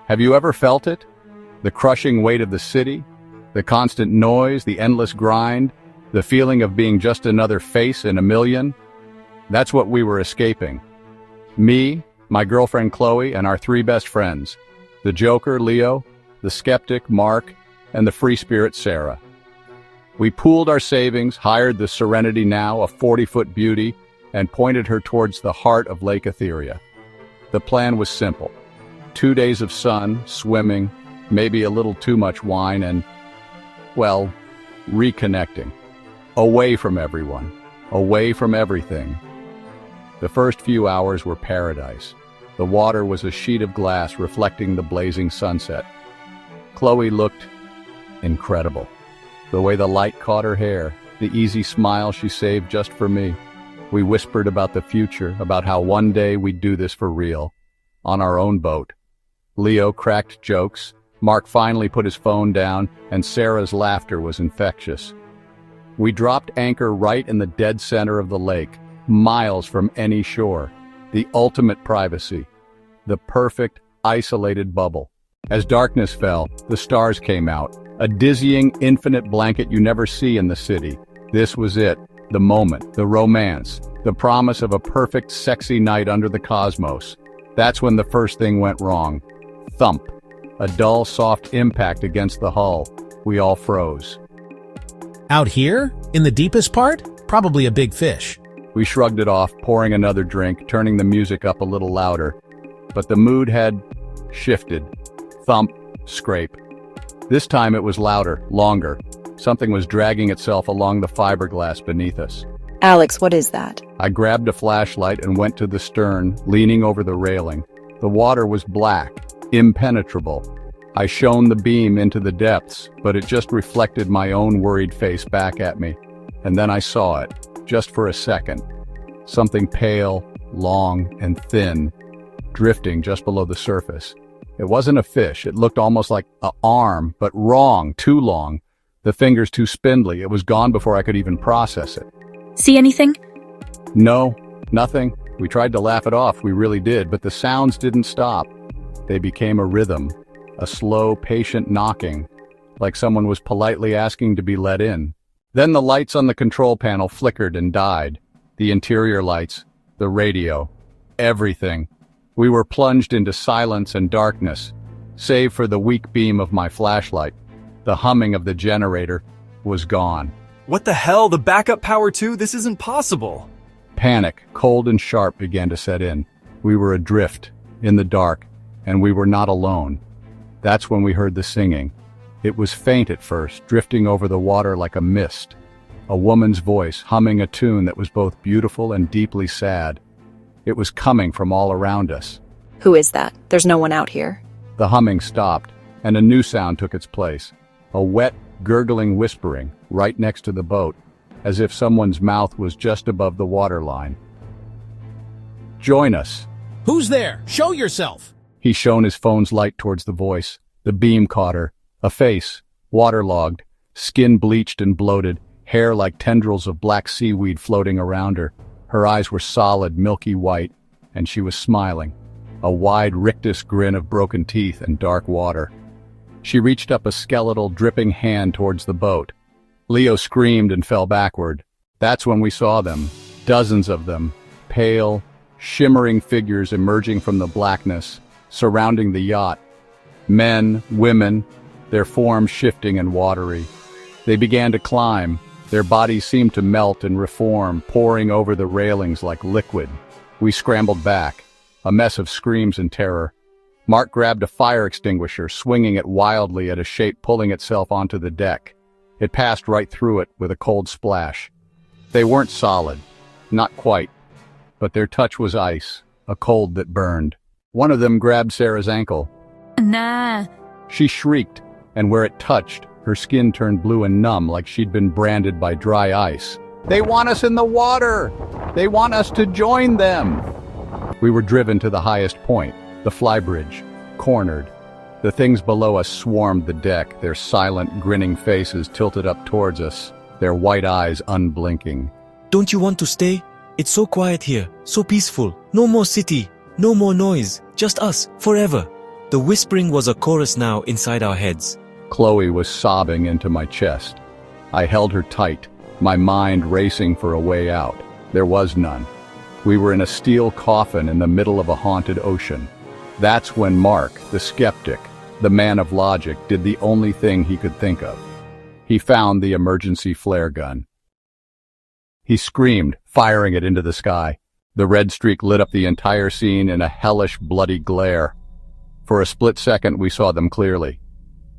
Have you ever felt it? The crushing weight of the city, the constant noise, the endless grind, the feeling of being just another face in a million? That's what we were escaping. Me, my girlfriend Chloe, and our three best friends. The Joker, Leo, the Skeptic, Mark, and the free spirit, Sarah. We pooled our savings, hired the Serenity Now, a 40-foot beauty, and pointed her towards the heart of Lake Etheria. The plan was simple. 2 days of sun, swimming, maybe a little too much wine, and, well, reconnecting. Away from everyone, away from everything. The first few hours were paradise. The water was a sheet of glass reflecting the blazing sunset. Chloe looked incredible. The way the light caught her hair, the easy smile she saved just for me. We whispered about the future, about how one day we'd do this for real, on our own boat. Leo cracked jokes, Mark finally put his phone down, and Sarah's laughter was infectious. We dropped anchor right in the dead center of the lake, miles from any shore. The ultimate privacy. The perfect, isolated bubble. As darkness fell, the stars came out. A dizzying, infinite blanket you never see in the city. This was it. The moment, the romance, the promise of a perfect, sexy night under the cosmos. That's when the first thing went wrong. Thump. A dull, soft impact against the hull. We all froze. Out here? In the deepest part? Probably a big fish. We shrugged it off, pouring another drink, turning the music up a little louder. But the mood had shifted. Thump, scrape. This time it was louder, longer. Something was dragging itself along the fiberglass beneath us. Alex, what is that? I grabbed a flashlight and went to the stern, leaning over the railing. The water was black, impenetrable. I shone the beam into the depths, but it just reflected my own worried face back at me. And then I saw it, just for a second. Something pale, long, and thin, drifting just below the surface. It wasn't a fish. It looked almost like an arm, but wrong, too long. The fingers too spindly. It was gone before I could even process it. See anything? No, nothing. We tried to laugh it off, we really did, but the sounds didn't stop. They became a rhythm, a slow, patient knocking, like someone was politely asking to be let in. Then the lights on the control panel flickered and died. The interior lights, the radio, everything. We were plunged into silence and darkness, save for the weak beam of my flashlight. The humming of the generator was gone. What the hell? The backup power too? This isn't possible. Panic, cold and sharp, began to set in. We were adrift, in the dark, and we were not alone. That's when we heard the singing. It was faint at first, drifting over the water like a mist. A woman's voice humming a tune that was both beautiful and deeply sad. It was coming from all around us. Who is that? There's no one out here. The humming stopped, and a new sound took its place. A wet, gurgling whispering right next to the boat, as if someone's mouth was just above the waterline. Join us. Who's there? Show yourself! He shone his phone's light towards the voice. The beam caught her. A face, waterlogged, skin bleached and bloated, hair like tendrils of black seaweed floating around her. Her eyes were solid, milky white, and she was smiling, a wide rictus grin of broken teeth and dark water. She reached up a skeletal, dripping hand towards the boat. Leo screamed and fell backward. That's when we saw them, dozens of them, pale, shimmering figures emerging from the blackness, surrounding the yacht. Men, women, their forms shifting and watery. They began to climb. Their bodies seemed to melt and reform, pouring over the railings like liquid. We scrambled back, a mess of screams and terror. Mark grabbed a fire extinguisher, swinging it wildly at a shape pulling itself onto the deck. It passed right through it with a cold splash. They weren't solid, not quite, but their touch was ice, a cold that burned. One of them grabbed Sarah's ankle. Nah. She shrieked, and where it touched, her skin turned blue and numb like she'd been branded by dry ice. They want us in the water! They want us to join them! We were driven to the highest point, the flybridge, cornered. The things below us swarmed the deck, their silent, grinning faces tilted up towards us, their white eyes unblinking. Don't you want to stay? It's so quiet here, so peaceful. No more city, no more noise, just us, forever. The whispering was a chorus now inside our heads. Chloe was sobbing into my chest. I held her tight, my mind racing for a way out. There was none. We were in a steel coffin in the middle of a haunted ocean. That's when Mark, the skeptic, the man of logic, did the only thing he could think of. He found the emergency flare gun. He screamed, firing it into the sky. The red streak lit up the entire scene in a hellish, bloody glare. For a split second, we saw them clearly.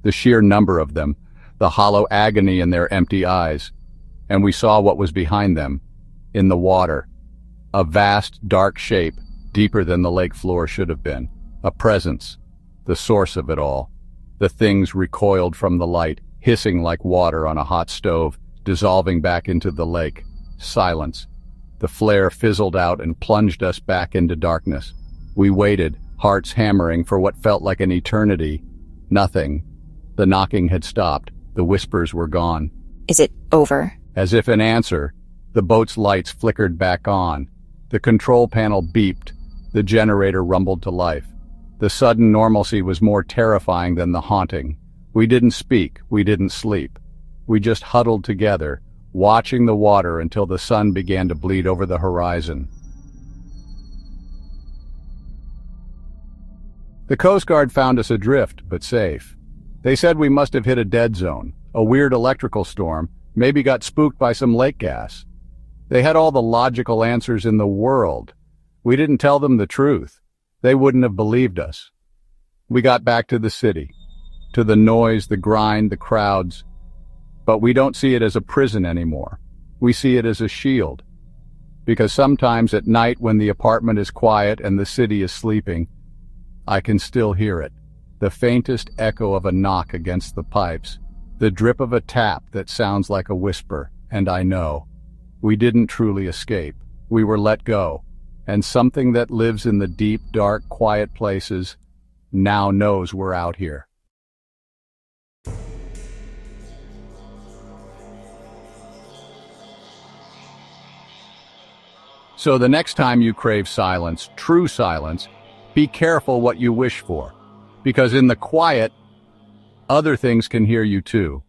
The sheer number of them, the hollow agony in their empty eyes. And we saw what was behind them, in the water. A vast, dark shape, deeper than the lake floor should have been. A presence, the source of it all. The things recoiled from the light, hissing like water on a hot stove, dissolving back into the lake. Silence. The flare fizzled out and plunged us back into darkness. We waited, hearts hammering for what felt like an eternity. Nothing. The knocking had stopped. The whispers were gone. Is it over? As if in answer, the boat's lights flickered back on. The control panel beeped. The generator rumbled to life. The sudden normalcy was more terrifying than the haunting. We didn't speak. We didn't sleep. We just huddled together, watching the water until the sun began to bleed over the horizon. The Coast Guard found us adrift, but safe. They said we must have hit a dead zone, a weird electrical storm, maybe got spooked by some lake gas. They had all the logical answers in the world. We didn't tell them the truth. They wouldn't have believed us. We got back to the city, to the noise, the grind, the crowds. But we don't see it as a prison anymore. We see it as a shield. Because sometimes at night when the apartment is quiet and the city is sleeping, I can still hear it. The faintest echo of a knock against the pipes. The drip of a tap that sounds like a whisper. And I know. We didn't truly escape. We were let go. And something that lives in the deep, dark, quiet places now knows we're out here. So the next time you crave silence, true silence, be careful what you wish for, because in the quiet, other things can hear you too.